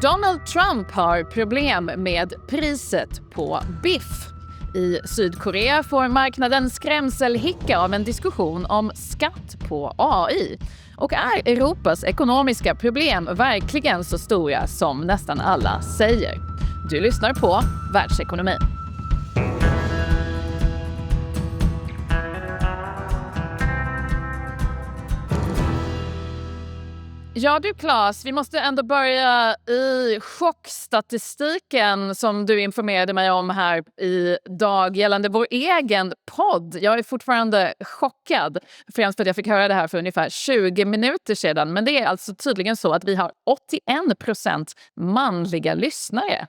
Donald Trump har problem med priset på biff. I Sydkorea får marknaden skrämselhicka av en diskussion om skatt på AI. Och är Europas ekonomiska problem verkligen så stora som nästan alla säger? Du lyssnar på Världsekonomi. Ja du Claes, vi måste ändå börja i chockstatistiken som du informerade mig om här idag gällande vår egen podd. Jag är fortfarande chockad, främst för att jag fick höra det här för ungefär 20 minuter sedan. Men det är alltså tydligen så att vi har 81% manliga lyssnare.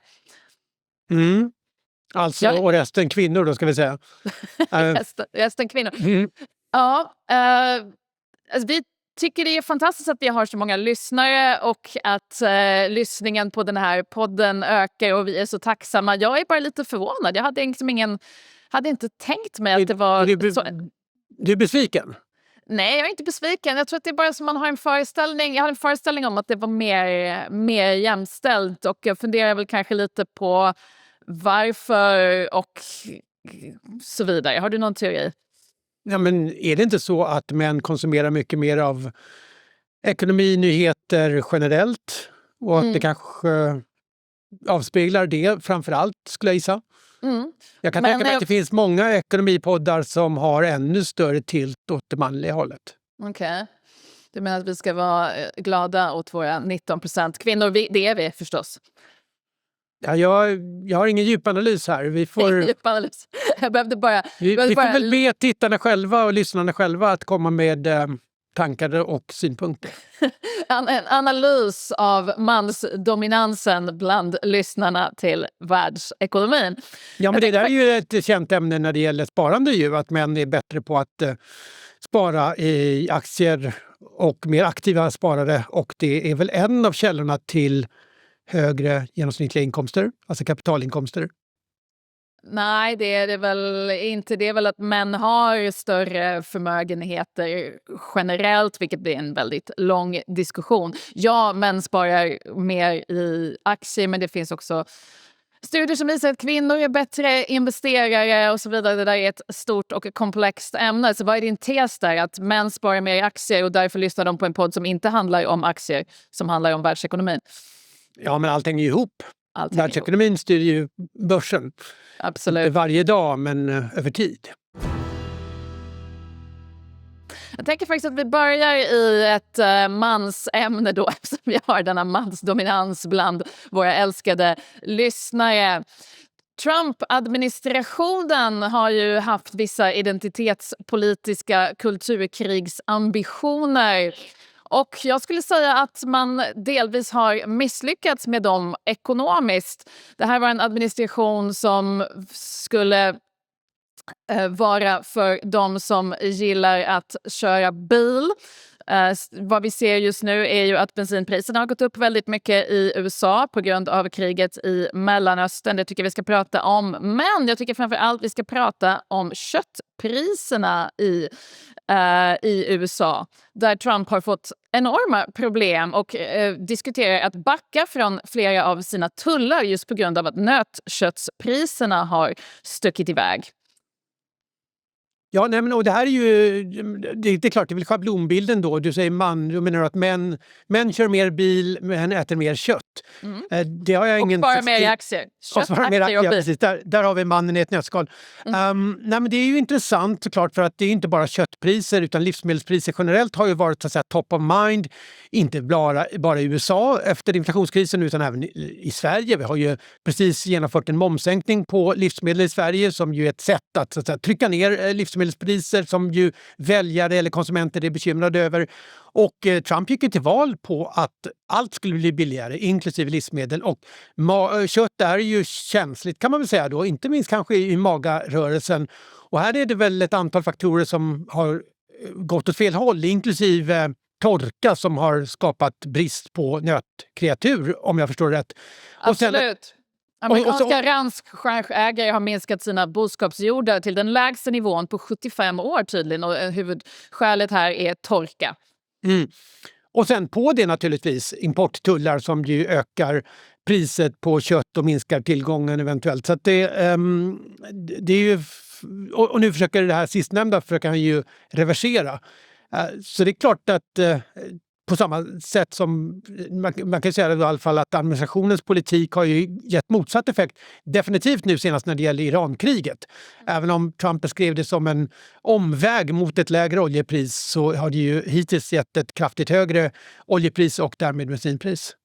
Alltså, och resten kvinnor då ska vi säga. resten kvinnor. Ja, alltså vi tycker det är fantastiskt att vi har så många lyssnare och att lyssningen på den här podden ökar och vi är så tacksamma. Jag är bara lite förvånad. Jag hade inte tänkt mig att det var Du är besviken? Nej, jag är inte besviken. Jag tror att det är bara som man har en föreställning. Jag har en föreställning om att det var mer jämställt och jag funderar väl kanske lite på varför och så vidare. Har du någon teori? Ja, men är det inte så att män konsumerar mycket mer av ekonominyheter generellt och att det kanske avspeglar det framför allt, skulle jag gissa? Jag kan tänka mig att det finns många ekonomipoddar som har ännu större tilt åt det manliga hållet. Okej. Du menar att vi ska vara glada åt våra 19% kvinnor? Det är vi förstås. Ja, jag har ingen djupanalys här. Vi får, djupanalys. Jag behövde bara... Vi får väl be tittarna själva och lyssnarna själva att komma med tankar och synpunkter. En analys av mansdominansen bland lyssnarna till världsekonomin. Ja, men det där är ju ett känt ämne när det gäller sparande ju. Att män är bättre på att spara i aktier och mer aktiva sparare. Och det är väl en av källorna till högre genomsnittliga inkomster, alltså kapitalinkomster? Nej, det är det väl inte. Det är väl att män har större förmögenheter generellt, vilket blir en väldigt lång diskussion. Ja, män sparar mer i aktier, men det finns också studier som visar att kvinnor är bättre investerare och så vidare. Det där är ett stort och komplext ämne. Så vad är din tes där? Att män sparar mer i aktier och därför lyssnar de på en podd som inte handlar om aktier, som handlar om världsekonomin? Ja, men allt hänger ju ihop. Världsekonomin styr ju börsen. Absolut. Inte varje dag, men över tid. Jag tänker faktiskt att vi börjar i ett mansämne då, eftersom vi har denna mansdominans bland våra älskade lyssnare. Trump-administrationen har ju haft vissa identitetspolitiska kulturkrigsambitioner. Och jag skulle säga att man delvis har misslyckats med dem ekonomiskt. Det här var en administration som skulle vara för de som gillar att köra bil. Vad vi ser just nu är ju att bensinpriserna har gått upp väldigt mycket i USA på grund av kriget i Mellanöstern. Det tycker jag vi ska prata om. Men jag tycker framför allt vi ska prata om köttpriserna i USA. Där Trump har fått enorma problem och diskuterar att backa från flera av sina tullar just på grund av att nötköttspriserna har stuckit iväg. Ja, nej, men och det här är ju, det är klart, det är väl schablonbilden då. Du säger du menar att män kör mer bil, men äter mer kött. Det har jag ingen... Och bara mer i aktier. Kött, aktier och bil. Där har vi mannen i ett nötskal. Nej, men det är ju intressant såklart, för att det är inte bara köttpriser utan livsmedelspriser generellt har ju varit så att säga top of mind. Inte bara i USA efter inflationskrisen utan även i Sverige. Vi har ju precis genomfört en momssänkning på livsmedel i Sverige som ju är ett sätt att, så att säga, trycka ner livsmedelspriser som ju väljare eller konsumenter är bekymrade över. Och Trump gick ju till val på att allt skulle bli billigare, inklusive livsmedel. Och kött är ju känsligt kan man väl säga då, inte minst kanske i magarörelsen. Och här är det väl ett antal faktorer som har gått åt fel håll, inklusive torka som har skapat brist på nötkreatur, om jag förstår rätt. Absolut. Amerikanska ranchägare har minskat sina boskapsjordar till den lägsta nivån på 75 år tydligen, och huvudskälet här är torka. Och sen på det naturligtvis importtullar som ju ökar priset på kött och minskar tillgången eventuellt. Så att det är ju... Och nu försöker det här sistnämnda försöker han ju reversera. Så det är klart att på samma sätt som man kan säga i alla fall att administrationens politik har ju gett motsatt effekt. Definitivt nu senast när det gäller Irankriget. Även om Trump beskrev det som en omväg mot ett lägre oljepris så har det ju hittills gett ett kraftigt högre oljepris och därmed bensinpris.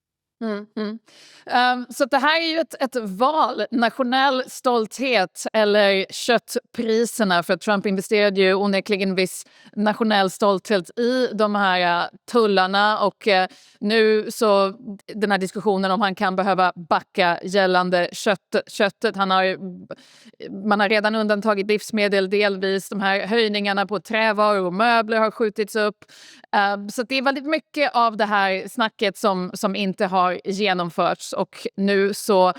Så det här är ju ett val, nationell stolthet eller köttpriserna, för Trump investerade ju onekligen viss nationell stolthet i de här tullarna och nu så den här diskussionen om han kan behöva backa gällande köttet. Man har redan undantagit livsmedel delvis, de här höjningarna på trävaror och möbler har skjutits upp. Så det är väldigt mycket av det här snacket som inte har genomförts och nu så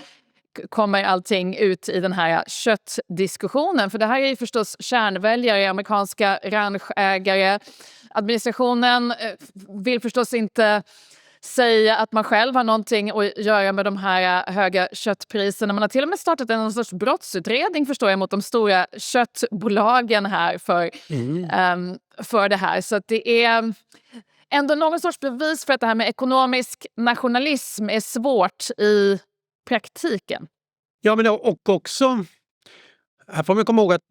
kommer allting ut i den här köttdiskussionen. För det här är ju förstås kärnväljare, amerikanska ranchägare. Administrationen vill förstås inte säga att man själv har någonting att göra med de här höga köttpriserna. Man har till och med startat en sorts brottsutredning, förstår jag, mot de stora köttbolagen här för det här. Så att det är ändå någon sorts bevis för att det här med ekonomisk nationalism är svårt i praktiken. Ja, men och också, här får man komma ihåg att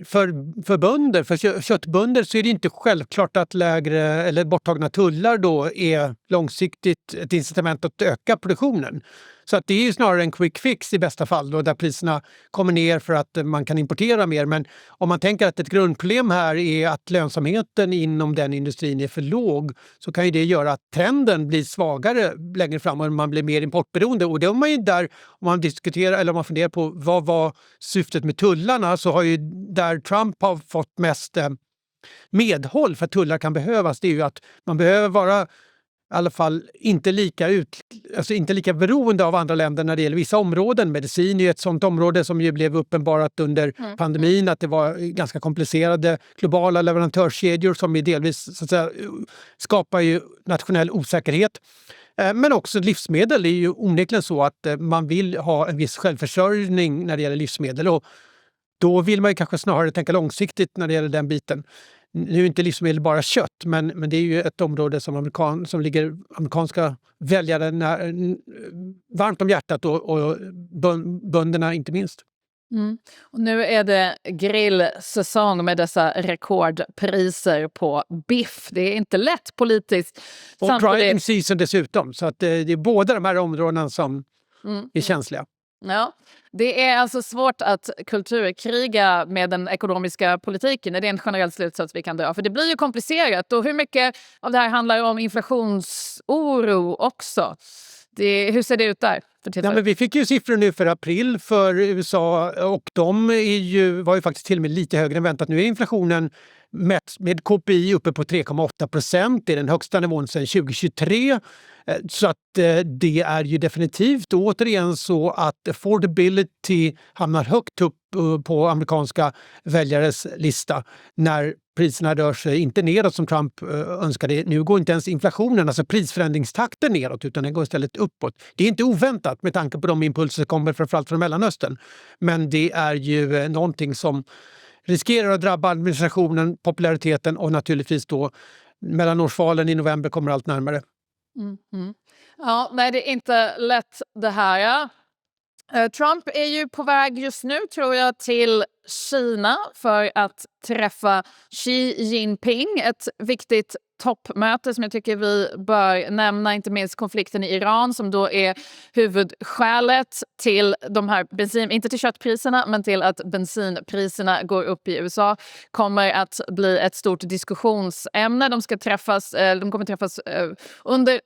för bönder, för köttbönder så är det inte självklart att lägre eller borttagna tullar då är långsiktigt ett incitament att öka produktionen. Så att det är ju snarare en quick fix i bästa fall då, där priserna kommer ner för att man kan importera mer. Men om man tänker att ett grundproblem här är att lönsamheten inom den industrin är för låg så kan ju det göra att trenden blir svagare längre fram och man blir mer importberoende. Och då är man ju där, om man diskuterar eller om man funderar på vad var syftet med tullarna, så har ju där Trump har fått mest medhåll för att tullar kan behövas, det är ju att man behöver vara i alla fall inte lika beroende av andra länder när det gäller vissa områden. Medicin är ju ett sådant område som ju blev uppenbarat under pandemin, att det var ganska komplicerade globala leverantörskedjor som ju delvis så att säga, skapar ju nationell osäkerhet. Men också livsmedel är ju onekligen så att man vill ha en viss självförsörjning när det gäller livsmedel och då vill man ju kanske snarare tänka långsiktigt när det gäller den biten. Nu är inte livsmedel bara kött, men det är ju ett område som ligger amerikanska väljare varmt om hjärtat och bönderna inte minst. Och nu är det grillsäsong med dessa rekordpriser på biff. Det är inte lätt politiskt. Och drying season dessutom, så att det är båda de här områdena som är känsliga. Ja, det är alltså svårt att kulturkriga med den ekonomiska politiken. Det är en generell slutsats vi kan dra. För det blir ju komplicerat. Och hur mycket av det här handlar om inflationsoro också? Hur ser det ut där? Ja, men vi fick ju siffror nu för april för USA och de var ju faktiskt till och med lite högre än väntat. Nu är inflationen mätt med KPI uppe på 3,8%. Det är den högsta nivån sedan 2023. Så att det är ju definitivt återigen så att affordability hamnar högt upp på amerikanska väljares lista när priserna rör sig inte neråt som Trump önskade. Nu går inte ens inflationen, alltså prisförändringstakten neråt, utan den går istället uppåt. Det är inte oväntat med tanke på de impulser som kommer framförallt från Mellanöstern. Men det är ju någonting som riskerar att drabba administrationen, populariteten och naturligtvis då mellanårsvalen i november kommer allt närmare. Ja, nej, det är inte lätt det här. Trump är ju på väg just nu, tror jag, till Kina för att träffa Xi Jinping. Ett viktigt toppmöte som jag tycker vi bör nämna, inte minst konflikten i Iran som då är huvudskälet till de här inte till köttpriserna men till att bensinpriserna går upp i USA, kommer att bli ett stort diskussionsämne. De kommer träffas under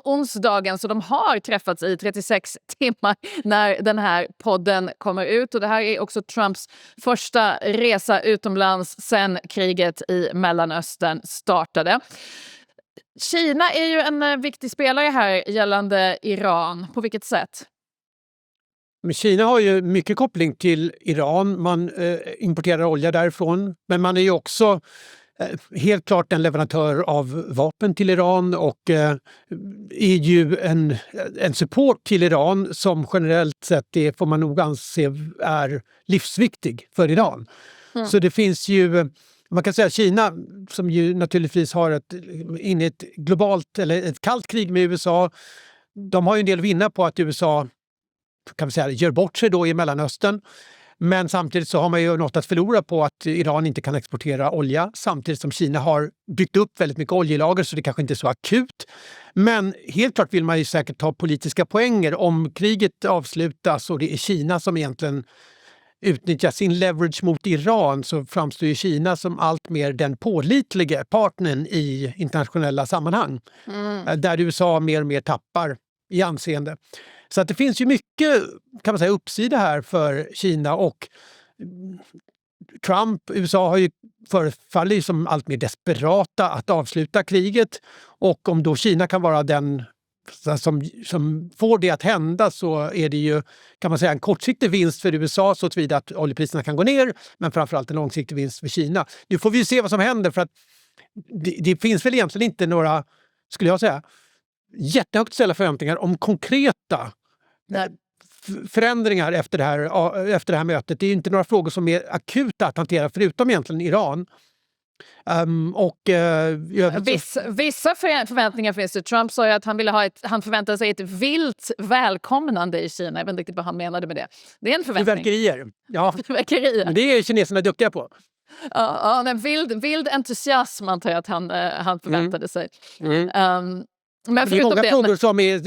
onsdagen, så de har träffats i 36 timmar när den här podden kommer ut, och det här är också Trumps första resa utomlands sedan kriget i Mellanöstern startade. Kina är ju en viktig spelare här gällande Iran. På vilket sätt? Men Kina har ju mycket koppling till Iran. Man importerar olja därifrån. Men man är ju också helt klart en leverantör av vapen till Iran och är ju en support till Iran som generellt sett det får man nog anse är livsviktig för Iran. Så det finns ju, man kan säga Kina som ju naturligtvis har inne ett globalt eller ett kallt krig med USA. De har ju en del att vinna på att USA kan vi säga, gör bort sig då i Mellanöstern. Men samtidigt så har man ju något att förlora på att Iran inte kan exportera olja samtidigt som Kina har byggt upp väldigt mycket oljelager så det kanske inte är så akut. Men helt klart vill man ju säkert ta politiska poänger om kriget avslutas och det är Kina som egentligen utnyttjar sin leverage mot Iran så framstår ju Kina som allt mer den pålitliga partnern i internationella sammanhang. Där USA mer och mer tappar i anseende. Så att det finns ju mycket kan man säga uppsida här för Kina och Trump, USA har ju förefaller som allt mer desperata att avsluta kriget och om då Kina kan vara den som får det att hända så är det ju kan man säga en kortsiktig vinst för USA så tillvida att oljepriserna kan gå ner men framförallt en långsiktig vinst för Kina. Nu får vi se vad som händer för att det finns väl egentligen inte några, skulle jag säga, jättehögt ställa förväntningar om konkreta förändringar efter det här mötet. Det är ju inte några frågor som är akuta att hantera förutom egentligen Iran. Vissa förväntningar finns det. Trump sa ju att han förväntade sig ett vilt välkomnande i Kina. Jag vet inte riktigt vad han menade med det. Det är en förväntning. Fyrverkerier. Ja, Fyrverkerier. men det är kineserna duktiga på. Ja, vild entusiasm antar jag att han förväntade sig. Men det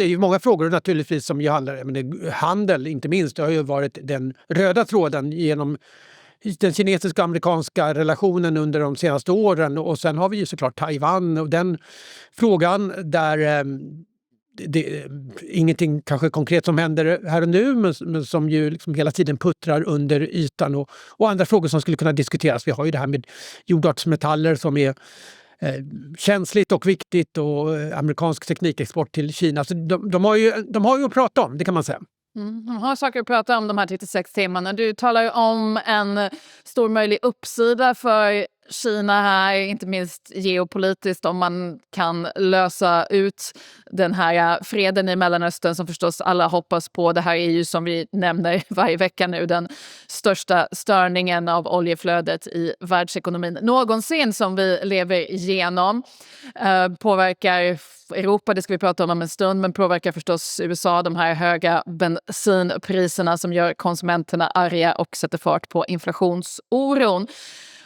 är ju många frågor naturligtvis som ju handlar om handel inte minst. Det har ju varit den röda tråden genom den kinesiska och amerikanska relationen under de senaste åren och sen har vi ju såklart Taiwan och den frågan där det är ingenting kanske konkret som händer här och nu men som ju liksom hela tiden puttrar under ytan och andra frågor som skulle kunna diskuteras. Vi har ju det här med jordartsmetaller som är känsligt och viktigt och amerikansk teknikexport till Kina. Så de har ju att prata om, det kan man säga. De har saker att prata om de här 36 timmarna. Du talar ju om en stor möjlig uppsida för Kina här, inte minst geopolitiskt om man kan lösa ut den här freden i Mellanöstern som förstås alla hoppas på. Det här är ju som vi nämner varje vecka nu den största störningen av oljeflödet i världsekonomin någonsin som vi lever igenom. Påverkar Europa, det ska vi prata om en stund, men påverkar förstås USA, de här höga bensinpriserna som gör konsumenterna arga och sätter fart på inflationsoron.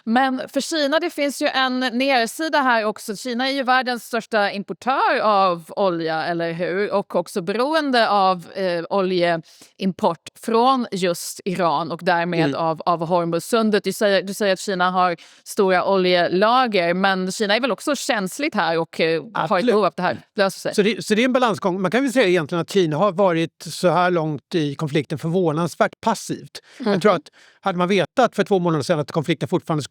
Men för Kina, det finns ju en nedsida här också. Kina är ju världens största importör av olja, eller hur? Och också beroende av oljeimport från just Iran och därmed av Hormuzsundet. Du säger att Kina har stora oljelager, men Kina är väl också känsligt här och har ett behov av att det här löser sig. Så det är en balansgång. Man kan väl säga egentligen att Kina har varit så här långt i konflikten förvånansvärt passivt. Jag tror att hade man vetat för 2 månader sedan att konflikten fortfarande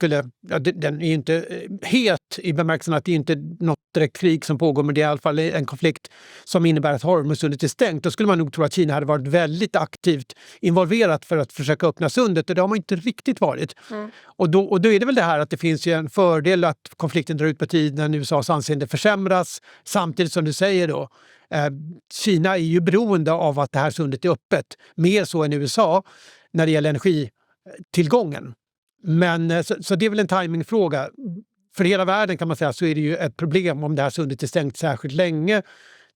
den är ju inte het i bemärkelsen att det är inte något direkt krig som pågår, men det är i alla fall en konflikt som innebär att Hormuzsundet är stängt. Då skulle man nog tro att Kina hade varit väldigt aktivt involverat för att försöka öppna sundet och det har man inte riktigt varit. Och då är det väl det här att det finns ju en fördel att konflikten drar ut på tiden när USAs anseende försämras samtidigt som du säger då Kina är ju beroende av att det här sundet är öppet, mer så än USA när det gäller energitillgången. Men så det är väl en timingfråga. För hela världen kan man säga så är det ju ett problem om det här sundet är stängt särskilt länge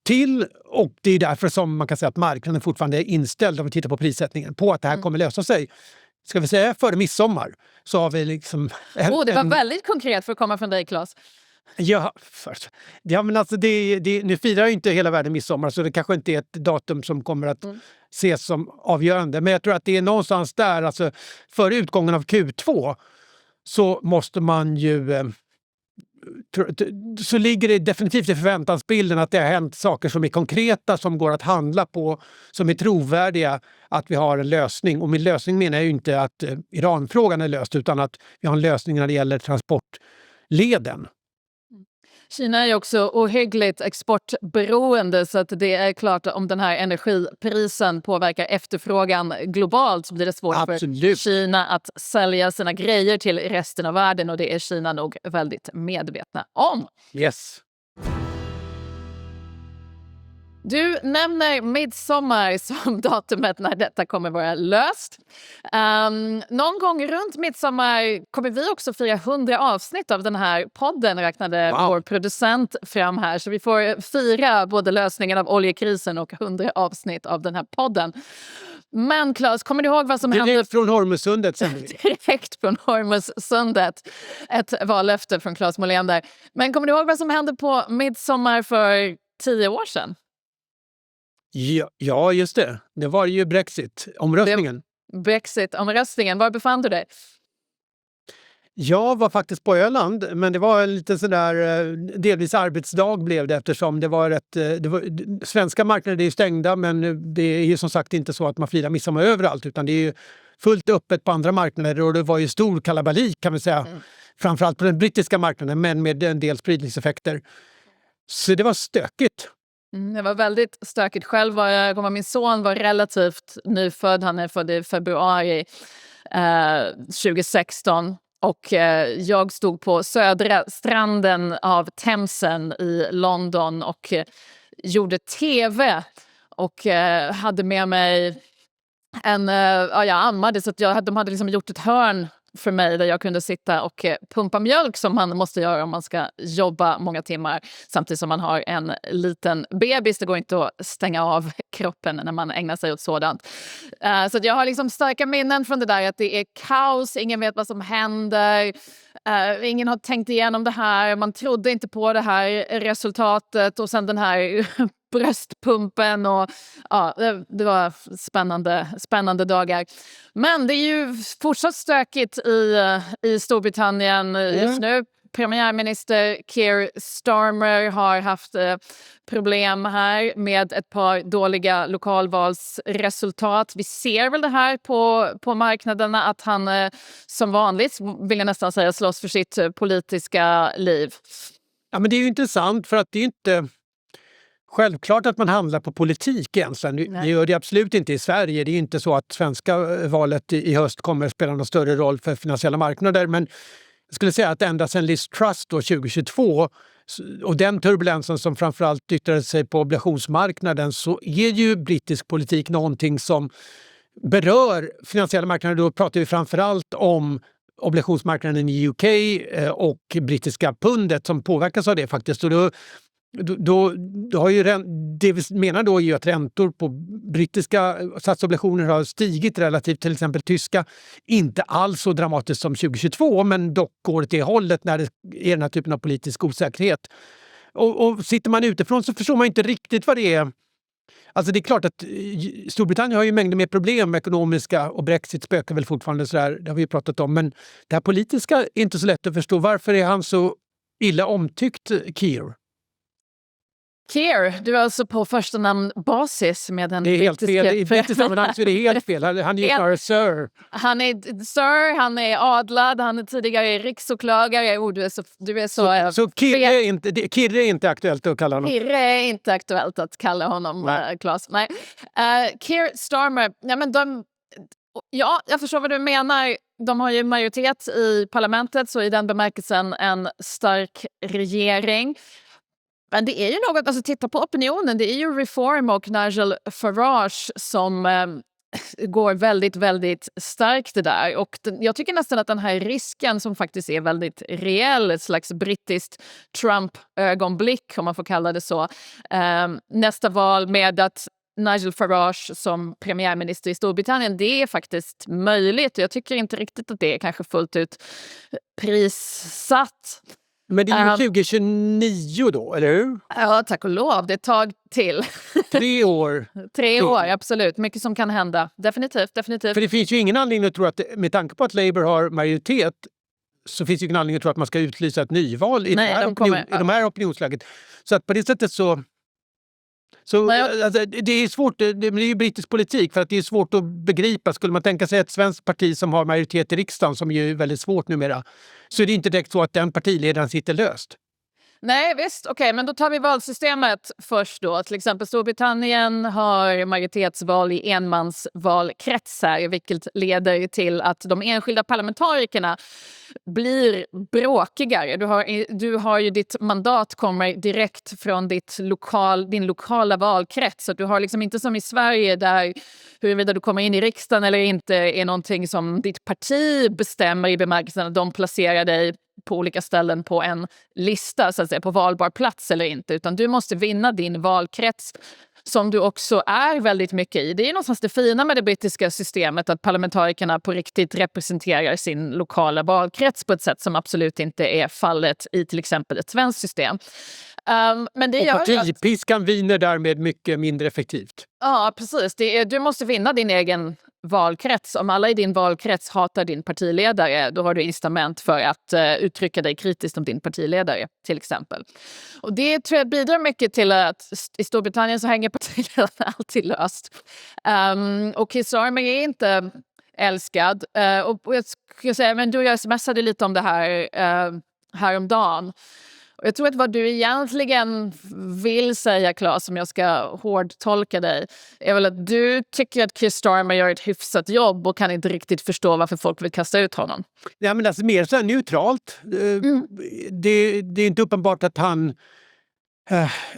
till och det är därför som man kan säga att marknaden fortfarande är inställd om vi tittar på prissättningen på att det här kommer lösa sig. Ska vi säga före midsommar så har vi liksom... det var väldigt konkret för att komma från dig, Claes. Ja, men alltså nu firar ju inte hela världen midsommar så det kanske inte är ett datum som kommer att ses som avgörande. Men jag tror att det är någonstans där, alltså före utgången av Q2 så måste man ju... Så ligger det definitivt i förväntansbilden att det har hänt saker som är konkreta, som går att handla på, som är trovärdiga, att vi har en lösning. Och med lösning menar jag ju inte att Iranfrågan är löst utan att vi har en lösning när det gäller transportleden. Kina är ju också ohyggligt exportberoende, så att det är klart att om den här energiprisen påverkar efterfrågan globalt så blir det svårt för Kina att sälja sina grejer till resten av världen, och det är Kina nog väldigt medvetna om. Yes. Du nämner midsommar som datumet när detta kommer vara löst. Någon gång runt midsommar kommer vi också fira 100 avsnitt av den här podden, räknade vår producent fram här. Så vi får fira både lösningen av oljekrisen och 100 avsnitt av den här podden. Men Claes, kommer du ihåg vad som hände? Direkt från Hormuzsundet. Direkt från Hormuzsundet. Ett vallöfte från Claes Molén där. Men kommer du ihåg vad som hände på midsommar för 10 år sedan? Ja, just det. Det var ju Brexit-omröstningen. Brexit-omröstningen. Var befann du dig? Jag var faktiskt på Öland, men det var en lite sådär delvis arbetsdag blev det, eftersom det var svenska marknader är ju stängda, men det är ju som sagt inte så att man firar midsommar överallt, utan det är ju fullt öppet på andra marknader, och det var ju stor kalabalik kan man säga. Framförallt på den brittiska marknaden, men med en del spridningseffekter. Så det var stökigt. Det var väldigt stökigt. Själv min son var relativt nyfödd. Han är född i februari 2016. Och jag stod på södra stranden av Themsen i London och gjorde tv. Och hade med mig jag ammade, så att de hade liksom gjort ett hörn för mig där jag kunde sitta och pumpa mjölk, som man måste göra om man ska jobba många timmar samtidigt som man har en liten bebis. Det går inte att stänga av kroppen när man ägnar sig åt sådant. Så att jag har liksom starka minnen från det där, att det är kaos, ingen vet vad som händer. Ingen har tänkt igenom det här, man trodde inte på det här resultatet, och sen den här bröstpumpen, och det var spännande dagar. Men det är ju fortsatt stökigt i Storbritannien just nu. Premiärminister Keir Starmer har haft problem här med ett par dåliga lokalvalsresultat. Vi ser väl det här på marknaderna, att han som vanligt, vill jag nästan säga, slåss för sitt politiska liv. Ja, men det är ju intressant, för att det är inte självklart att man handlar på politik egentligen. Det gör det absolut inte i Sverige. Det är inte så att svenska valet i höst kommer att spela någon större roll för finansiella marknader. Men jag skulle säga att ända sedan Liz Truss då 2022 och den turbulensen som framförallt yttrade sig på obligationsmarknaden, så är ju brittisk politik någonting som berör finansiella marknader. Då pratar vi framförallt om obligationsmarknaden i UK och brittiska pundet som påverkas av det faktiskt. Och då har ju det vi menar då är ju att räntor på brittiska statsobligationer har stigit relativt till exempel tyska. Inte alls så dramatiskt som 2022, men dock går det till hållet när det är den här typen av politisk osäkerhet. Och sitter man utifrån så förstår man inte riktigt vad det är. Alltså det är klart att Storbritannien har ju mängder med problem ekonomiska, och Brexit spökar väl fortfarande sådär, det har vi ju pratat om. Men det här politiska är inte så lätt att förstå. Varför är han så illa omtyckt, Keir? Keir, du är alltså på första namnbasis med den. Det är helt fel. I brittiskt sammanhang så är det helt fel. Han är ju snarare Sir. Han är Sir, han är adlad, han är tidigare riksåklagare. Du är så Keir är inte aktuellt att kalla honom. Keir är inte aktuellt att kalla honom, Claes. Nej. Keir Starmer, jag förstår vad du menar. De har ju majoritet i parlamentet, så i den bemärkelsen en stark regering. Men det är ju något, alltså titta på opinionen, det är ju Reform och Nigel Farage som går väldigt, väldigt starkt det där. Och jag tycker nästan att den här risken som faktiskt är väldigt reell, ett slags brittiskt Trump-ögonblick om man får kalla det så, nästa val med att Nigel Farage som premiärminister i Storbritannien, det är faktiskt möjligt. Jag tycker inte riktigt att det är kanske fullt ut prissatt. Men det är ju 2029 då, eller hur? Ja, tack och lov. Det är ett tag till. 3 år. 3 år, absolut. Mycket som kan hända. Definitivt. För det finns ju ingen anledning att tro att, med tanke på att Labour har majoritet, så finns det ingen anledning att tro att man ska utlysa ett nyval i de här opinionsläget. Så att på det sättet så alltså, det är svårt, det är ju brittisk politik, för att det är svårt att begripa. Skulle man tänka sig ett svenskt parti som har majoritet i riksdagen, som ju är väldigt svårt numera, så är det inte direkt så att den partiledaren sitter löst. Nej, visst. Okej, men då tar vi valsystemet först då. Till exempel Storbritannien har majoritetsval i enmansvalkretsar, vilket leder till att de enskilda parlamentarikerna blir bråkigare. Du har ju ditt mandat kommer direkt från din lokala valkrets. Så du har liksom inte som i Sverige där huruvida du kommer in i riksdagen eller inte är någonting som ditt parti bestämmer i bemärkelsen att de placerar dig på olika ställen på en lista, så att säga, på valbar plats eller inte. Utan du måste vinna din valkrets som du också är väldigt mycket i. Det är någonstans det fina med det brittiska systemet, att parlamentarikerna på riktigt representerar sin lokala valkrets på ett sätt som absolut inte är fallet i till exempel ett svenskt system. Men det och partipiskan viner därmed mycket mindre effektivt. Ja, precis. Du måste vinna din egen valkrets. Om alla i din valkrets hatar din partiledare, då har du incitament för att uttrycka dig kritiskt om din partiledare, till exempel. Och det tror jag bidrar mycket till att i Storbritannien så hänger partiledarna alltid löst. Och Keir Starmer är inte älskad. Och jag ska säga, men du och jag smsade lite om det här häromdagen. Och jag tror att vad du egentligen vill säga, Claes, om jag ska hårdtolka dig, är väl att du tycker att Keir Starmer gör ett hyfsat jobb och kan inte riktigt förstå varför folk vill kasta ut honom. Ja, men alltså mer så här neutralt. Det är inte uppenbart att han...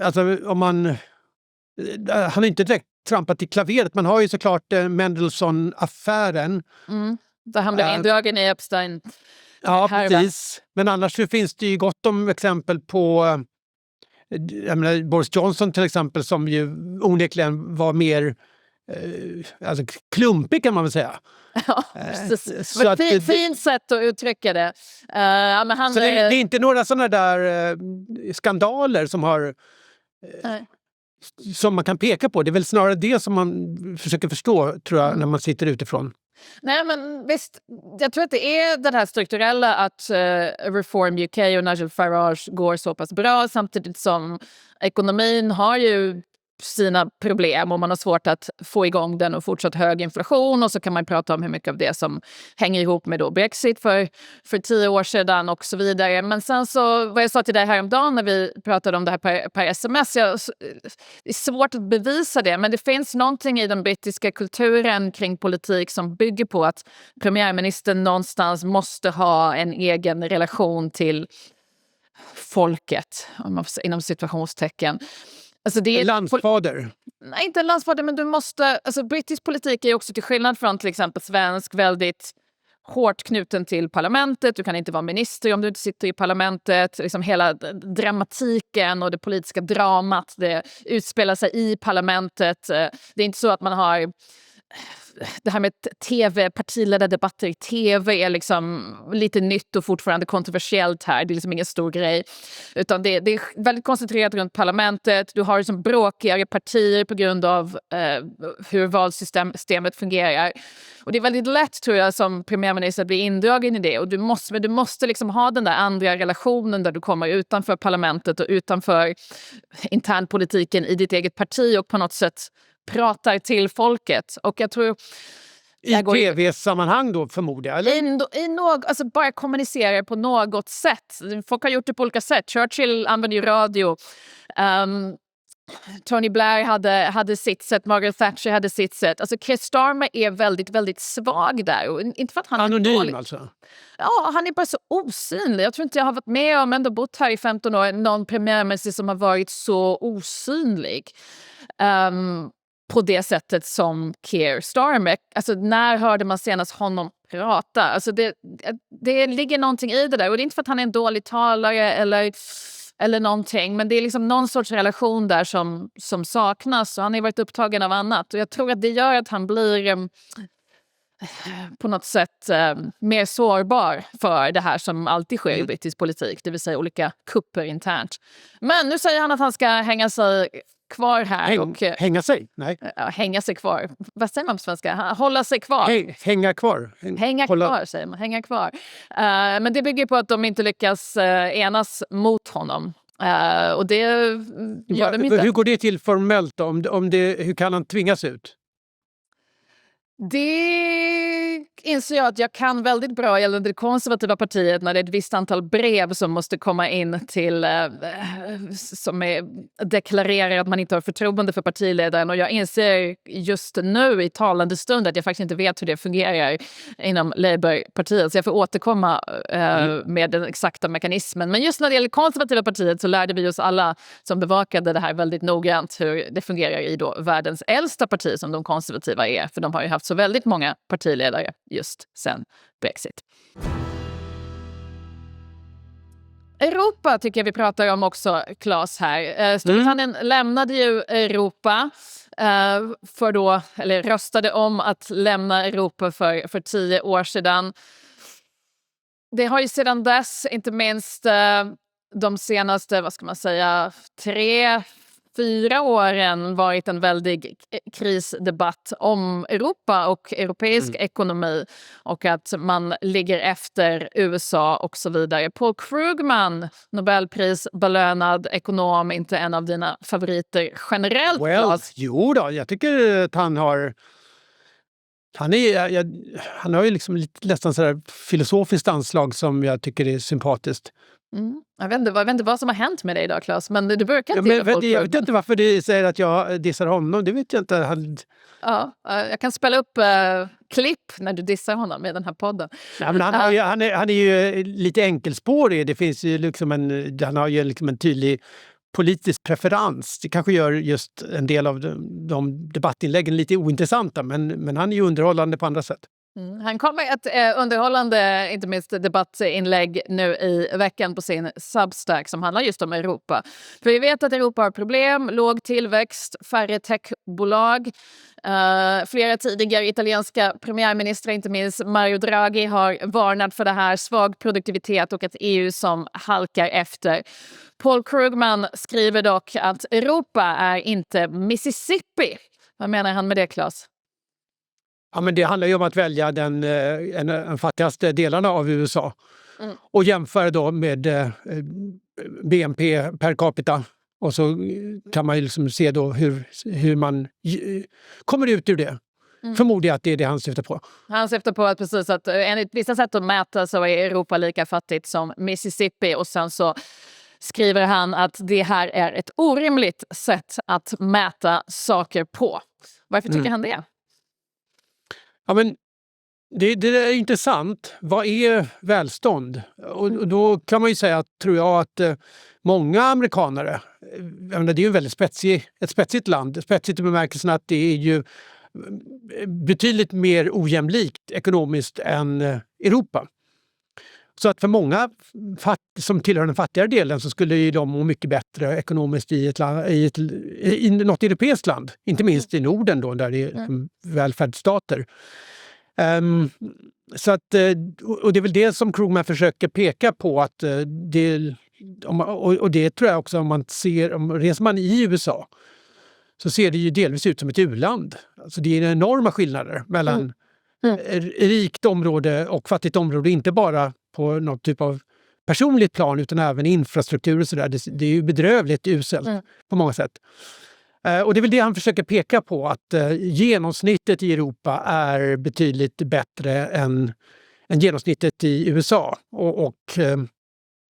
alltså om man... han har inte direkt trampat i klaveret. Man har ju såklart Mendelssohn-affären. Där han blev indragen i Epstein. Ja, precis. Men annars så finns det ju gott om exempel på jag menar, Boris Johnson till exempel, som ju onekligen var mer alltså klumpig, kan man väl säga. Ja, precis. Så fint sätt att uttrycka det. Men han, så det är inte några sådana där skandaler som har som man kan peka på. Det är väl snarare det som man försöker förstå, tror jag, när man sitter utifrån. Nej, men visst, jag tror att det är det här strukturella att Reform UK och Nigel Farage går så pass bra, samtidigt som ekonomin har ju sina problem och man har svårt att få igång den och fortsatt hög inflation, och så kan man prata om hur mycket av det som hänger ihop med då Brexit för 10 år sedan och så vidare. Men sen så, vad jag sa till dig häromdagen när vi pratade om det här per sms, det är svårt att bevisa det, men det finns någonting i den brittiska kulturen kring politik som bygger på att premiärministern någonstans måste ha en egen relation till folket, inom situationstecken. Alltså det är landsfader. Nej, inte en landsfader, men du måste... Alltså brittisk politik är också, till skillnad från till exempel svensk, väldigt hårt knuten till parlamentet. Du kan inte vara minister om du inte sitter i parlamentet. Liksom hela dramatiken och det politiska dramat, det utspelar sig i parlamentet. Det är inte så att man har... Det här med partiledardebatter i tv är liksom lite nytt och fortfarande kontroversiellt här. Det är liksom ingen stor grej. Utan det är väldigt koncentrerat runt parlamentet. Du har liksom bråkigare partier på grund av hur valsystemet fungerar. Och det är väldigt lätt, tror jag, som premiärminister att bli indragen i det. Och du måste liksom ha den där andra relationen där du kommer utanför parlamentet och utanför internpolitiken i ditt eget parti och på något sätt pratar till folket. Och jag tror... I tv-sammanhang då, förmodar jag? Eller? Alltså bara kommunicera på något sätt. Folk har gjort det på olika sätt. Churchill använde ju radio. Tony Blair hade sitt sätt. Margaret Thatcher hade sitt sätt. Alltså Keir Starmer är väldigt, väldigt svag där. Och inte för att han anonym, är dålig. alltså? Ja, han är bara så osynlig. Jag tror inte jag har varit med om, ändå bott här i 15 år, någon premiärminister som har varit så osynlig. På det sättet som Keir Starmer. Alltså när hörde man senast honom prata? Alltså det ligger någonting i det där. Och det är inte för att han är en dålig talare eller någonting. Men det är liksom någon sorts relation där som saknas. Och han har varit upptagen av annat. Och jag tror att det gör att han blir på något sätt mer sårbar för det här som alltid sker i brittisk politik. Det vill säga olika kupper internt. Men nu säger han att han ska hänga sig kvar här. Hänga sig? Nej. Hänga sig kvar. Vad säger man på svenska? Hålla sig kvar. Hänga kvar. Kvar, säger man. Hänga kvar. Men det bygger på att de inte lyckas enas mot honom. Och det gör de inte. Hur går det till formellt då? Hur kan han tvingas ut? Det inser jag att jag kan väldigt bra gällande det konservativa partiet när det är ett visst antal brev som måste komma in till som deklarerar att man inte har förtroende för partiledaren, och jag inser just nu i talande stund att jag faktiskt inte vet hur det fungerar inom Labourpartiet, så jag får återkomma med den exakta mekanismen. Men just när det gäller konservativa partiet så lärde vi oss alla som bevakade det här väldigt noggrant hur det fungerar i då världens äldsta parti som de konservativa är, för de har ju haft så väldigt många partiledare just sen Brexit. Europa tycker jag vi pratar om också, Claes, här. Storbritannien lämnade ju Europa eller röstade om att lämna Europa för 10 år sedan. Det har ju sedan dess, inte minst de senaste, 3-4 åren varit en väldig krisdebatt om Europa och europeisk ekonomi, och att man ligger efter USA och så vidare. Paul Krugman, Nobelprisbelönad ekonom, inte en av dina favoriter generellt? Jo då, jag tycker att han har ju liksom nästan sådär filosofiskt anslag som jag tycker är sympatiskt. Jag vet inte vad som har hänt med dig idag, Claes, men du brukar inte jag vet inte varför du säger att jag dissar honom, det vet jag inte. Ja, jag kan spela upp klipp när du dissar honom i den här podden. Ja, men han är ju lite enkelspårig. Det finns ju liksom han har ju liksom en tydlig politisk preferens. Det kanske gör just en del av de debattinläggen lite ointressanta, men han är ju underhållande på andra sätt. Han kom med ett underhållande, inte minst debattinlägg nu i veckan på sin Substack som handlar just om Europa. För vi vet att Europa har problem, låg tillväxt, färre techbolag. Flera tidigare italienska premiärministrar, inte minst Mario Draghi, har varnat för det här, svag produktivitet och ett EU som halkar efter. Paul Krugman skriver dock att Europa är inte Mississippi. Vad menar han med det, Claes? Ja, men det handlar ju om att välja den fattigaste delarna av USA och jämföra då med BNP per capita. Och så kan man ju liksom se då hur man kommer ut ur det. Förmodar jag att det är det han syftar på. Han syftar på att precis att enligt vissa sätt att mäta så är Europa lika fattigt som Mississippi, och sen så skriver han att det här är ett orimligt sätt att mäta saker på. Varför tycker han det? Ja, men det är intressant. Vad är välstånd? Och då kan man ju säga, tror jag, att många amerikanare, det är ju väldigt ett spetsigt land, spetsigt i bemärkelsen att det är ju betydligt mer ojämlikt ekonomiskt än Europa. Så att för många som tillhör den fattigare delen så skulle ju de må mycket bättre ekonomiskt i något europeiskt land. Inte minst i Norden då, där det är välfärdsstater. Så att, och det är väl det som Krugman försöker peka på, att och det tror jag också, reser man i USA så ser det ju delvis ut som ett u-land. Alltså det är enorma skillnader mellan rikt område och fattigt område, inte bara på något typ av personligt plan utan även infrastruktur och sådär. Det är ju bedrövligt uselt på många sätt. Och det är väl det han försöker peka på, att genomsnittet i Europa är betydligt bättre än genomsnittet i USA. Och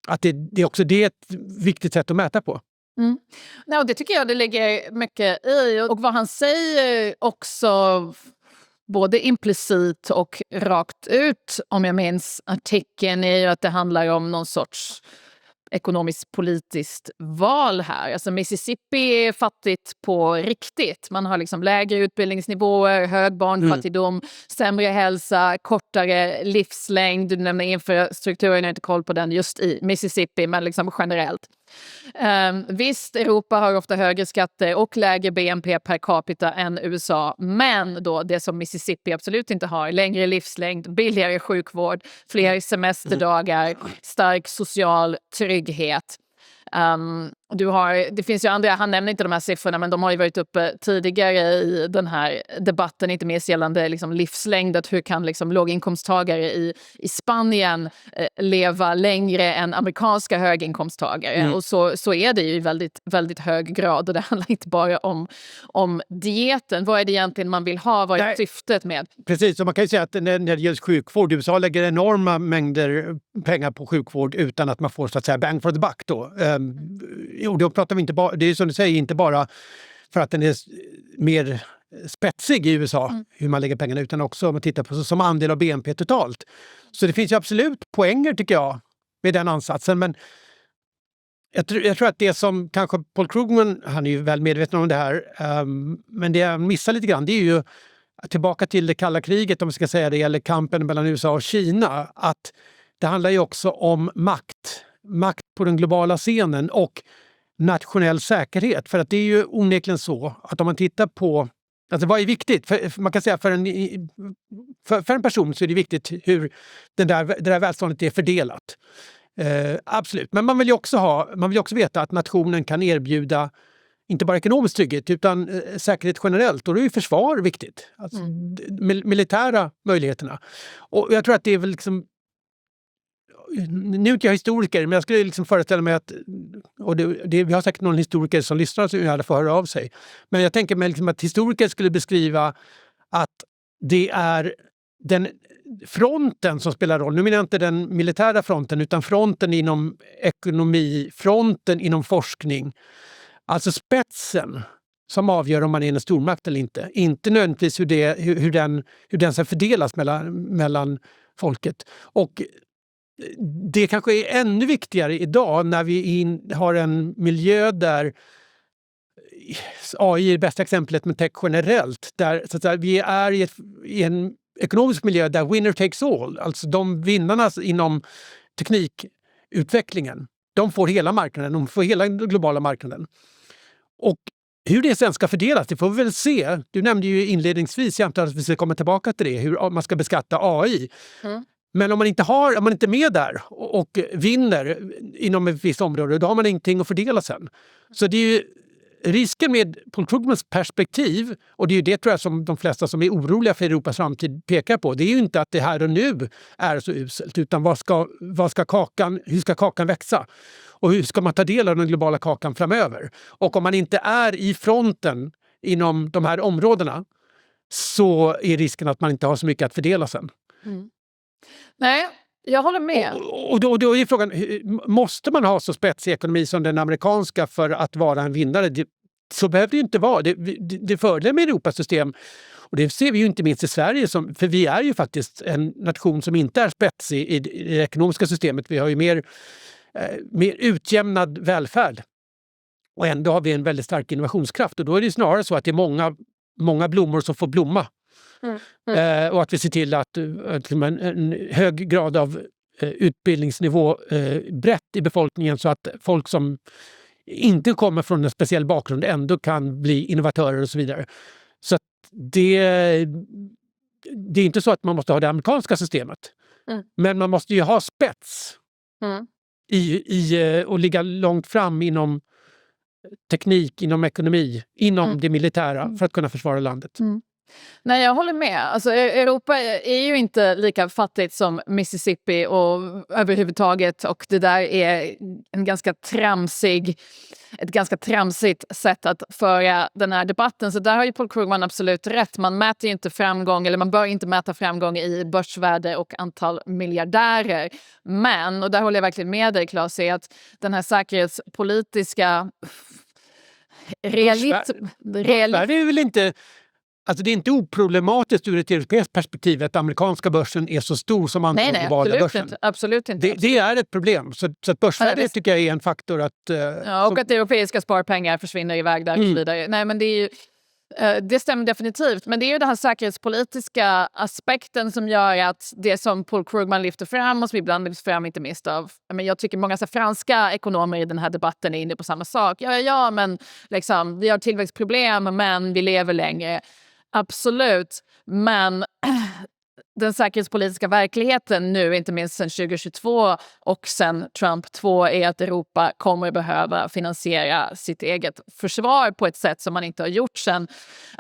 att det också det är ett viktigt sätt att mäta på. Nej, det tycker jag det ligger mycket i. Och vad han säger också, både implicit och rakt ut, om jag minns artikeln, är ju att det handlar om någon sorts ekonomiskt politiskt val här. Alltså Mississippi är fattigt på riktigt. Man har liksom lägre utbildningsnivåer, hög barnfattigdom, sämre hälsa, kortare livslängd. Du nämner infrastrukturen, jag har inte koll på den just i Mississippi, men liksom generellt. Visst, Europa har ofta högre skatter och lägre BNP per capita än USA, men då det som Mississippi absolut inte har: längre livslängd, billigare sjukvård, fler semesterdagar, stark social trygghet. Det finns ju andra, han nämner inte de här siffrorna, men de har ju varit uppe tidigare i den här debatten, inte minst gällande liksom livslängd. Att hur kan liksom låginkomsttagare i Spanien leva längre än amerikanska höginkomsttagare? Och så är det ju i väldigt, väldigt hög grad. Och det handlar inte bara om dieten. Vad är det egentligen man vill ha? Vad är syftet med? Precis, och man kan ju säga att när det gäller sjukvård, USA lägger enorma mängder pengar på sjukvård utan att man får så att säga bang for the buck då. Och då pratar vi inte bara, det är som du säger, inte bara för att den är mer spetsig i USA, hur man lägger pengarna, utan också om man tittar på som andel av BNP totalt. Så det finns ju absolut poänger tycker jag med den ansatsen, men jag tror att det som kanske Paul Krugman, han är ju väl medveten om det här, men det jag missar lite grann, det är ju tillbaka till det kalla kriget, om man ska säga det, eller kampen mellan USA och Kina, att det handlar ju också om makt på den globala scenen och nationell säkerhet. För att det är ju onekligen så att om man tittar på, alltså vad är viktigt? För man kan säga för en person så är det viktigt hur det där välståndet är fördelat. Absolut, men man vill ju också veta att nationen kan erbjuda inte bara ekonomisk trygghet utan säkerhet generellt, och då är ju försvar viktigt. Alltså militära möjligheterna. Och jag tror att det är väl liksom, nu är inte jag historiker, men jag skulle liksom föreställa mig att, och vi har säkert någon historiker som lyssnar som gärna får höra av sig, men jag tänker mig liksom att historiker skulle beskriva att det är den fronten som spelar roll. Nu menar jag inte den militära fronten, utan fronten inom ekonomi, fronten inom forskning. Alltså spetsen som avgör om man är en stormakt eller inte. Inte nödvändigtvis hur den ska fördelas mellan folket. Och det kanske är ännu viktigare idag när vi har en miljö där AI är det bästa exemplet, men tech generellt. Där så att säga, vi är i en ekonomisk miljö där winner takes all. Alltså de vinnarna inom teknikutvecklingen. De får hela marknaden, de får hela den globala marknaden. Och hur det sen ska fördelas, det får vi väl se. Du nämnde ju inledningsvis, jag antar att vi ska komma tillbaka till det, hur man ska beskatta AI. Men om man inte är med där och vinner inom ett visst område, då har man ingenting att fördela sen. Så det är ju risken med Paul Krugmans perspektiv, och det är ju det tror jag som de flesta som är oroliga för Europas framtid pekar på. Det är ju inte att det här och nu är så uselt, utan hur ska kakan växa? Och hur ska man ta del av den globala kakan framöver? Och om man inte är i fronten inom de här områdena så är risken att man inte har så mycket att fördela sen. Nej, jag håller med. Och då är frågan, måste man ha så spetsig ekonomi som den amerikanska för att vara en vinnare? Så behöver det ju inte vara. Det fördelen med Europas system, och det ser vi ju inte minst i Sverige, för vi är ju faktiskt en nation som inte är spetsig i det ekonomiska systemet. Vi har ju mer utjämnad välfärd. Och ändå har vi en väldigt stark innovationskraft. Och då är det snarare så att det är många blommor som får blomma. Och att vi ser till att en hög grad av utbildningsnivå brett i befolkningen, så att folk som inte kommer från en speciell bakgrund ändå kan bli innovatörer och så vidare. Så att det är inte så att man måste ha det amerikanska systemet. Men man måste ju ha spets och ligga långt fram inom teknik, inom ekonomi, inom det militära för att kunna försvara landet. Nej, jag håller med. Alltså, Europa är ju inte lika fattigt som Mississippi och överhuvudtaget, och det där är ett ganska tramsigt sätt att föra den här debatten. Så där har ju Paul Krugman absolut rätt. Man mäter ju inte framgång, eller man bör inte mäta framgång i börsvärde och antal miljardärer. Men, och där håller jag verkligen med dig Claes, är att den här säkerhetspolitiska Det är väl inte... Alltså det är inte oproblematiskt ur ett europeiskt perspektiv att amerikanska börsen är så stor som andra globala börsen. Absolut inte. Det är ett problem. Så att börsvärdet tycker jag är en faktor att... och att europeiska sparpengar försvinner iväg där och så vidare. Nej, men det är ju... Det stämmer definitivt, men det är ju den här säkerhetspolitiska aspekten som gör att det som Paul Krugman lyfter fram och som ibland lyfts fram inte minst av, men jag tycker många så franska ekonomer i den här debatten är inne på samma sak. Ja, men liksom, vi har tillväxtproblem, men vi lever längre. Absolut, men den säkerhetspolitiska verkligheten nu, inte minst sedan 2022 och sen Trump 2, är att Europa kommer behöva finansiera sitt eget försvar på ett sätt som man inte har gjort sedan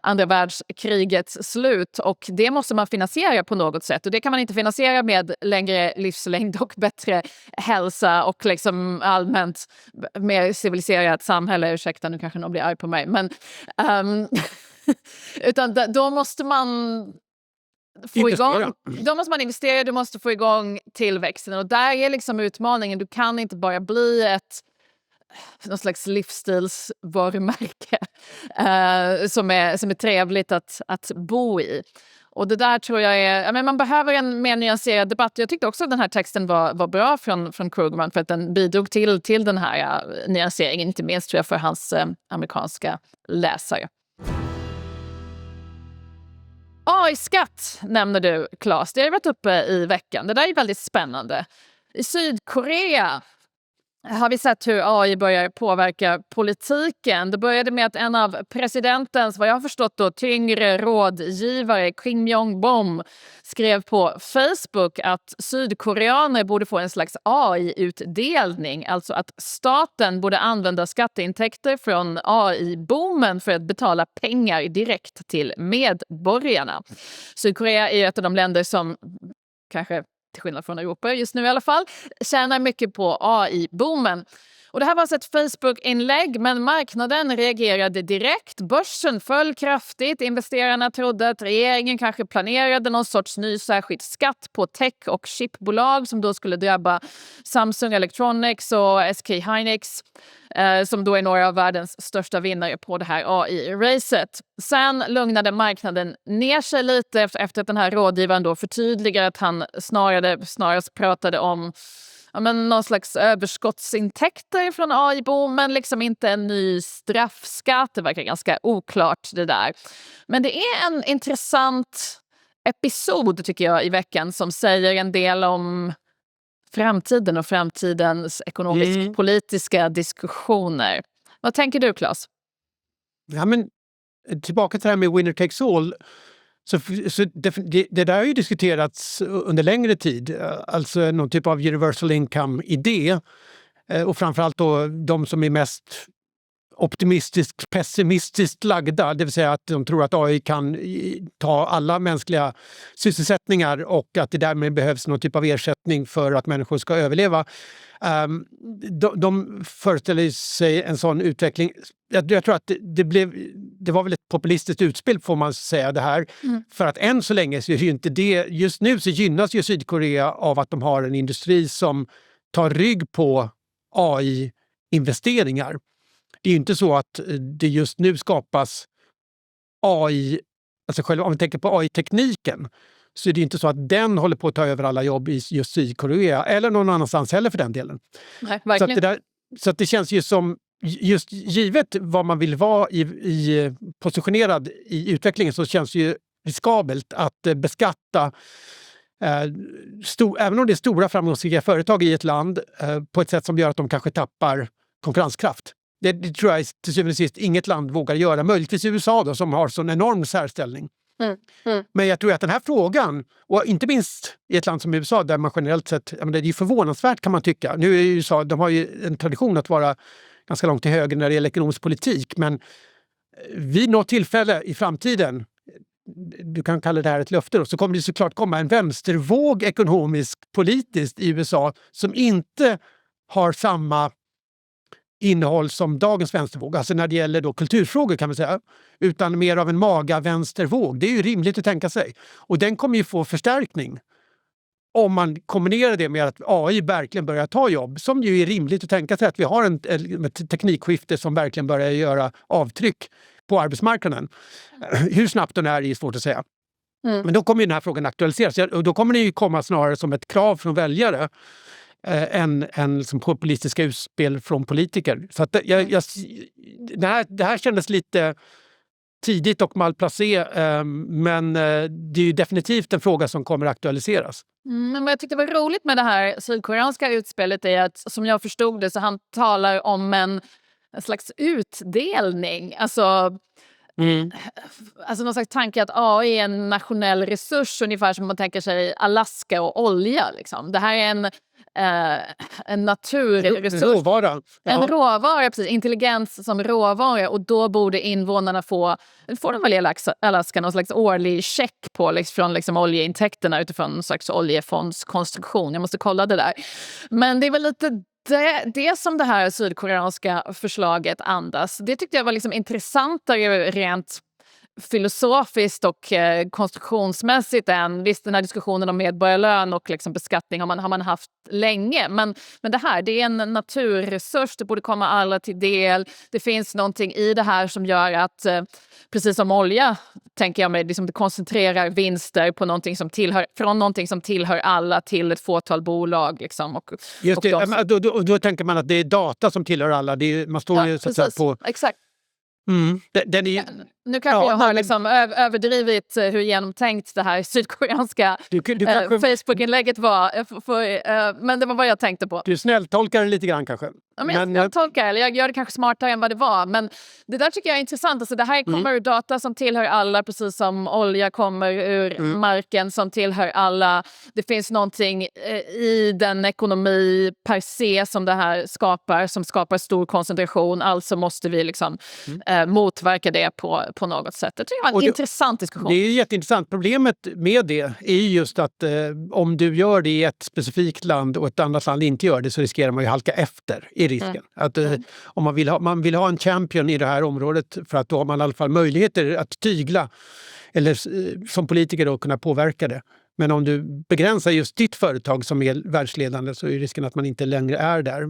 andra världskrigets slut. Och det måste man finansiera på något sätt. Och det kan man inte finansiera med längre livslängd och bättre hälsa och liksom allmänt mer civiliserat samhälle. Ursäkta, nu kanske någon blir arg på mig. Men, utan då måste man få igång, då måste man investera, du måste få igång tillväxten. Och där är liksom utmaningen, du kan inte bara bli någon slags livsstilsvarumärke som är trevligt att bo i. Och det där tror jag är, men man behöver en mer nyanserad debatt. Jag tyckte också att den här texten var bra från Krugman för att den bidrog till den här nyanseringen, inte minst tror jag för hans amerikanska läsare. AI-skatt nämner du, Claes. Det har varit uppe i veckan. Det där är väldigt spännande. I Sydkorea har vi sett hur AI börjar påverka politiken. Det började med att en av presidentens, vad jag har förstått då, tyngre rådgivare, Kim Jong-bom, skrev på Facebook att sydkoreaner borde få en slags AI-utdelning. Alltså att staten borde använda skatteintäkter från AI-boomen för att betala pengar direkt till medborgarna. Sydkorea är ett av de länder som kanske, till skillnad från Europa just nu i alla fall, tjänar mycket på AI-boomen. Och det här var alltså ett Facebook-inlägg, men marknaden reagerade direkt. Börsen föll kraftigt. Investerarna trodde att regeringen kanske planerade någon sorts ny särskild skatt på tech- och chipbolag som då skulle drabba Samsung Electronics och SK Hynix, som då är några av världens största vinnare på det här AI-racet. Sen lugnade marknaden ner sig lite efter att den här rådgivaren då förtydligade att han snarast pratade om någon slags överskottsintäkter från AI-boom, men liksom inte en ny straffskatt. Det verkar ganska oklart det där. Men det är en intressant episod tycker jag i veckan som säger en del om framtiden och framtidens ekonomisk-politiska diskussioner. Vad tänker du, Claes? Ja, men tillbaka till det här med winner takes all. Så det där har ju diskuterats under längre tid, alltså någon typ av universal income-idé. Och framförallt då de som är mest optimistiskt, pessimistiskt lagda, det vill säga att de tror att AI kan ta alla mänskliga sysselsättningar och att det därmed behövs någon typ av ersättning för att människor ska överleva. De föreställer sig en sån utveckling. Jag tror att det var väl ett populistiskt utspel får man säga det här. För att än så länge så är ju inte det, just nu så gynnas ju Sydkorea av att de har en industri som tar rygg på AI-investeringar. Det är ju inte så att det just nu skapas AI, alltså själva, om vi tänker på AI-tekniken, så är det inte så att den håller på att ta över alla jobb i just Sydkorea eller någon annanstans heller för den delen. Nej, verkligen. Så att det känns ju som, just givet vad man vill vara positionerad i utvecklingen, så känns det ju riskabelt att beskatta även om det är stora framgångsrika företag i ett land på ett sätt som gör att de kanske tappar konkurrenskraft. Det tror jag till syvende och sist inget land vågar göra. Möjligtvis USA då, som har sån enorm särställning. Men jag tror att den här frågan, och inte minst i ett land som USA där man generellt sett, det är ju förvånansvärt kan man tycka. Nu är USA, de har ju en tradition att vara ganska långt till höger när det gäller ekonomisk politik, men vid något tillfälle i framtiden, du kan kalla det här ett löfte då, så kommer det såklart komma en vänstervåg ekonomiskt politiskt i USA som inte har samma innehåll som dagens vänstervåg, alltså när det gäller då kulturfrågor kan man säga, utan mer av en maga-vänstervåg. Det är ju rimligt att tänka sig. Och den kommer ju få förstärkning om man kombinerar det med att AI verkligen börjar ta jobb, som ju är rimligt att tänka sig att vi har ett teknikskifte som verkligen börjar göra avtryck på arbetsmarknaden. Hur snabbt den är svårt att säga. Men då kommer ju den här frågan aktualiseras. Och då kommer det ju komma snarare som ett krav från väljare än som populistiska utspel från politiker. Så att det här kändes lite tidigt och malplacé, men det är ju definitivt en fråga som kommer aktualiseras. Men vad jag tyckte var roligt med det här sydkoreanska utspelet är att, som jag förstod det, så han talar om en slags utdelning. Alltså alltså någon slags tanke att AI är en nationell resurs, ungefär som man tänker sig Alaska och olja. Liksom. Det här är en naturresurs. Råvara. En råvara, precis. Intelligens som råvara. Och då borde invånarna få de väl i Alaska någon slags årlig check på från oljeintäkterna utifrån någon slags oljefondskonstruktion. Jag måste kolla det där. Men det är väl lite det som det här sydkoreanska förslaget andas. Det tyckte jag var intressantare rent filosofiskt och konstruktionsmässigt än visst den här diskussionen om medborgarlön och beskattning har man haft länge. Men det här, det är en naturresurs, det borde komma alla till del. Det finns någonting i det här som gör att, precis som olja, tänker jag mig, det koncentrerar vinster på någonting som från någonting som tillhör alla till ett fåtal bolag. Just det, då tänker man att det är data som tillhör alla. Man står ju så att säga på... Exakt. Den är... Nu kanske jag har överdrivit hur genomtänkt det här sydkoreanska Facebook-inlägget var. Men det var vad jag tänkte på. Du snälltolkar det lite grann kanske. Ja, men jag tolkar, eller jag gör det kanske smartare än vad det var. Men det där tycker jag är intressant. Alltså, det här kommer ur data som tillhör alla, precis som olja kommer ur marken som tillhör alla. Det finns någonting i den ekonomi per se som det här som skapar stor koncentration. Alltså måste vi motverka det på något sätt. Det tycker jag var en intressant diskussion. Det är jätteintressant. Problemet med det är just att om du gör det i ett specifikt land och ett annat land inte gör det, så riskerar man ju halka efter i risken. Att, om man vill ha en champion i det här området, för att då har man i alla fall möjligheter att tygla eller som politiker då kunna påverka det. Men om du begränsar just ditt företag som är världsledande, så är risken att man inte längre är där.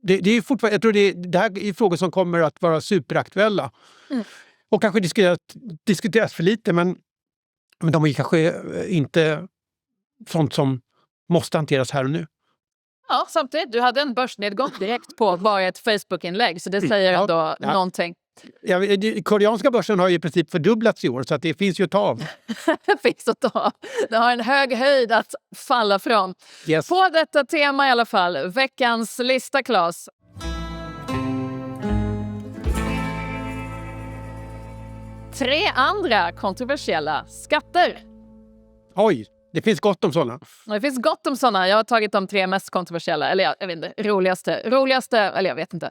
Det är fortfarande, jag tror det här är frågor som kommer att vara superaktuella. Och kanske diskuteras för lite, men de är kanske inte sånt som måste hanteras här och nu. Ja, samtidigt, du hade en börsnedgång direkt på bara ett Facebook-inlägg, så det säger ändå någonting. Ja, koreanska börsen har ju i princip fördubblats i år, så att det finns ju att ta av. Det finns att ta av. Det har en hög höjd att falla från. Yes. På detta tema i alla fall, veckans lista, Claes. Tre andra kontroversiella skatter. Oj, det finns gott om sådana. Det finns gott om sådana. Jag har tagit de tre mest kontroversiella, eller jag vet inte, roligaste, eller jag vet inte.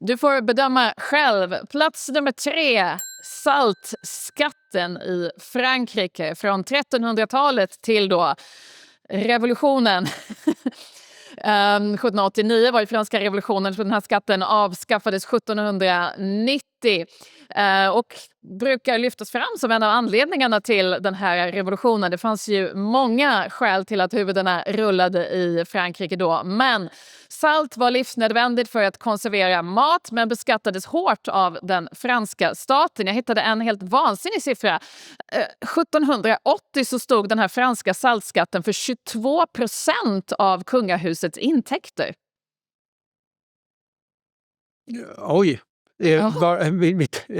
Du får bedöma själv. Plats nummer 3, saltskatten i Frankrike från 1300-talet till då revolutionen. 1789 var ju franska revolutionen, så den här skatten avskaffades 1790 och brukar lyftas fram som en av anledningarna till den här revolutionen. Det fanns ju många skäl till att huvudena rullade i Frankrike då, men salt var livsnödvändigt för att konservera mat, men beskattades hårt av den franska staten. Jag hittade en helt vansinnig siffra. 1780 så stod den här franska saltskatten för 22% av kungahusets intäkter. Oj,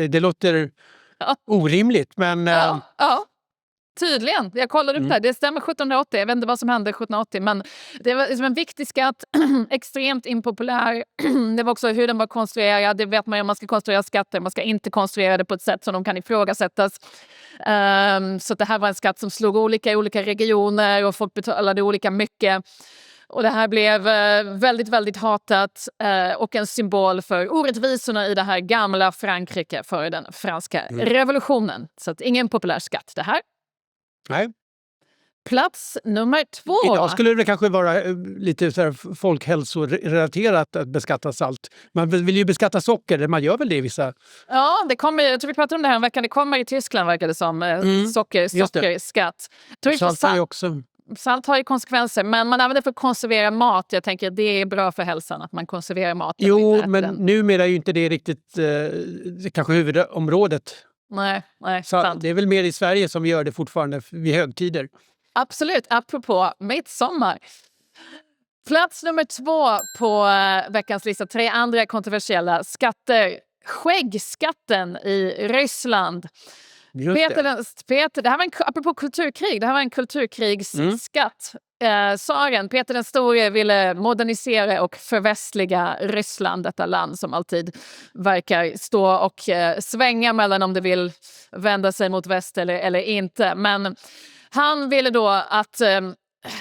det låter orimligt, men... Ja. Tydligen. Jag kollade upp det här. Det stämmer 1780. Jag vet inte vad som hände 1780. Men det var en viktig skatt. Extremt impopulär. Det var också hur den var konstruerad. Det vet man ju om man ska konstruera skatter. Man ska inte konstruera det på ett sätt som de kan ifrågasättas. Så det här var en skatt som slog olika i olika regioner. Och folk betalade olika mycket. Och det här blev väldigt, väldigt hatat och en symbol för orättvisorna i det här gamla Frankrike före den franska revolutionen. Så att ingen populär skatt det här. Nej. Plats nummer 2. Idag skulle det kanske vara lite så här folkhälsorelaterat att beskatta salt. Man vill ju beskatta socker, man gör väl det i vissa... Ja, det kommer, jag tror vi pratade om det här en vecka. Det kommer i Tyskland, verkar det som, sockerskatt. Salt har ju konsekvenser, men man använder det för att konservera mat. Jag tänker att det är bra för hälsan att man konserverar mat. Jo, men numera är ju inte det riktigt kanske huvudområdet. Nej, så det är väl mer i Sverige som vi gör det fortfarande vid högtider. Absolut, apropå midsommar. Plats nummer 2 på veckans lista. 3 andra kontroversiella skatter. Skäggskatten i Ryssland. Peter, det här var apropå kulturkrig. Det här var en kulturkrigsskatt. tsaren Peter den store ville modernisera och förvästliga Ryssland, detta land som alltid verkar stå och svänga mellan om det vill vända sig mot väst eller inte. Men han ville då att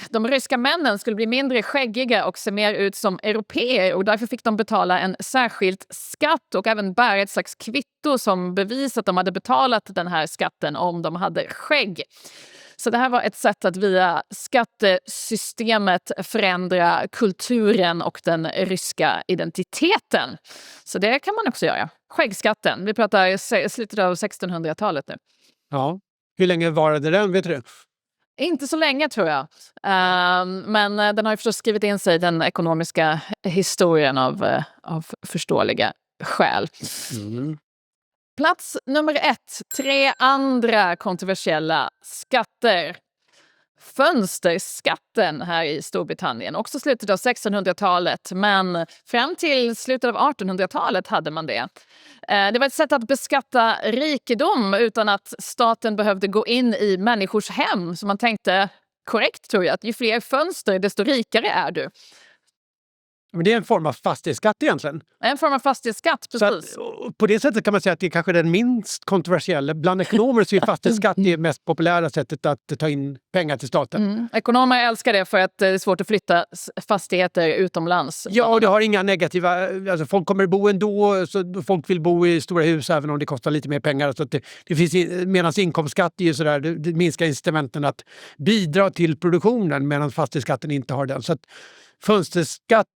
de ryska männen skulle bli mindre skäggiga och se mer ut som européer, och därför fick de betala en särskild skatt och även bära ett slags kvitto som bevis att de hade betalat den här skatten om de hade skägg. Så det här var ett sätt att via skattesystemet förändra kulturen och den ryska identiteten. Så det kan man också göra. Skäggskatten. Vi pratar slutet av 1600-talet nu. Ja. Hur länge varade den, vet du? Inte så länge tror jag. Men den har ju förstås skrivit in sig i den ekonomiska historien av förståeliga skäl. Mm. Plats nummer 1. 3 andra kontroversiella skatter. Fönsterskatten här i Storbritannien. Också slutet av 1600-talet, men fram till slutet av 1800-talet hade man det. Det var ett sätt att beskatta rikedom utan att staten behövde gå in i människors hem. Så man tänkte, korrekt tror jag, att ju fler fönster desto rikare är du. Men det är en form av fastighetsskatt egentligen. En form av fastighetsskatt, precis. Så att, på det sättet kan man säga att det är kanske den minst kontroversiella. Bland ekonomer så är fastighetsskatt det mest populära sättet att ta in pengar till staten. Ekonomer älskar det för att det är svårt att flytta fastigheter utomlands. Ja, och det har inga negativa... Alltså folk kommer bo ändå, så folk vill bo i stora hus även om det kostar lite mer pengar. Så att det finns, medan inkomstskatt är ju sådär, det minskar incitamenten att bidra till produktionen, medan fastighetsskatten inte har den. Så att fönsterskatt,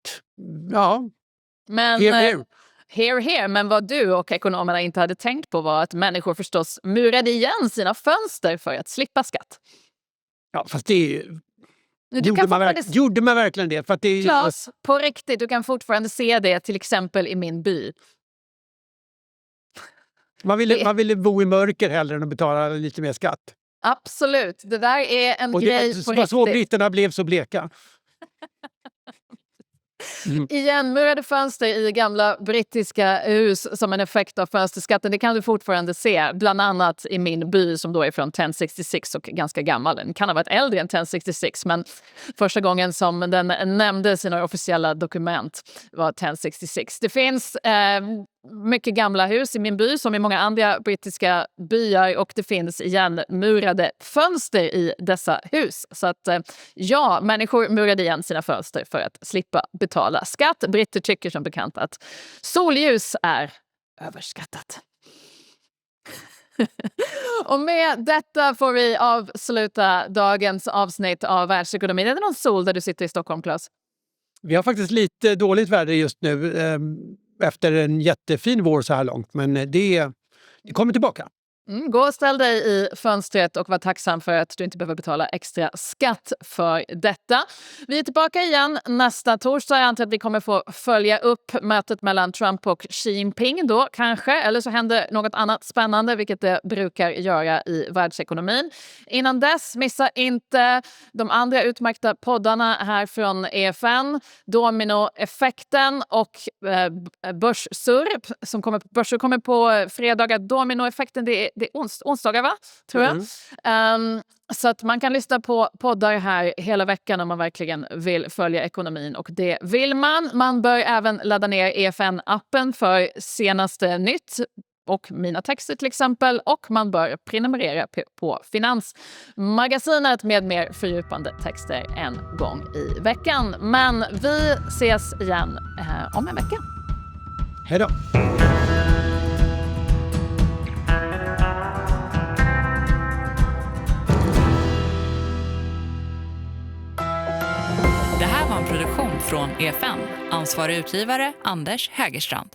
ja, men here. Men vad du och ekonomerna inte hade tänkt på var att människor förstås murade igen sina fönster för att slippa skatt. Ja, fast det gjorde man verkligen det? För att det Klas, på riktigt, du kan fortfarande se det till exempel i min by. Man ville bo i mörker hellre än att betala lite mer skatt. Absolut, det där är en grej på riktigt. Så britterna blev så bleka. Igenmurade fönster i gamla brittiska hus som en effekt av fönsterskatten, det kan du fortfarande se, bland annat i min by som då är från 1066 och ganska gammal. Den kan ha varit äldre än 1066, men första gången som den nämndes i några officiella dokument var 1066. Det finns mycket gamla hus i min by som i många andra brittiska byar, och det finns igenmurade fönster i dessa hus. Så att ja, människor murade igen sina fönster för att slippa betala skatt. Britter tycker som bekant att solljus är överskattat. Och med detta får vi avsluta dagens avsnitt av Världsekonomin. Är det någon sol där du sitter i Stockholm, Claes? Vi har faktiskt lite dåligt väder just nu efter en jättefin vår så här långt, men det kommer tillbaka. Gå och ställ dig i fönstret och var tacksam för att du inte behöver betala extra skatt för detta. Vi är tillbaka igen nästa torsdag. Jag antar att vi kommer få följa upp mötet mellan Trump och Xi Jinping då kanske. Eller så händer något annat spännande, vilket det brukar göra i världsekonomin. Innan dess, missa inte de andra utmärkta poddarna här från EFN. Dominoeffekten och Börssurr som kommer på fredagar. Dominoeffekten, det är onsdagar, va? Tror jag. Så att man kan lyssna på poddar här hela veckan om man verkligen vill följa ekonomin, och det vill man. Man bör även ladda ner EFN-appen för senaste nytt och mina texter till exempel, och man bör prenumerera på Finansmagasinet med mer fördjupande texter en gång i veckan. Men vi ses igen om en vecka. Hej då! Det här var en produktion från EFN. Ansvarig utgivare Anders Hägerstrand.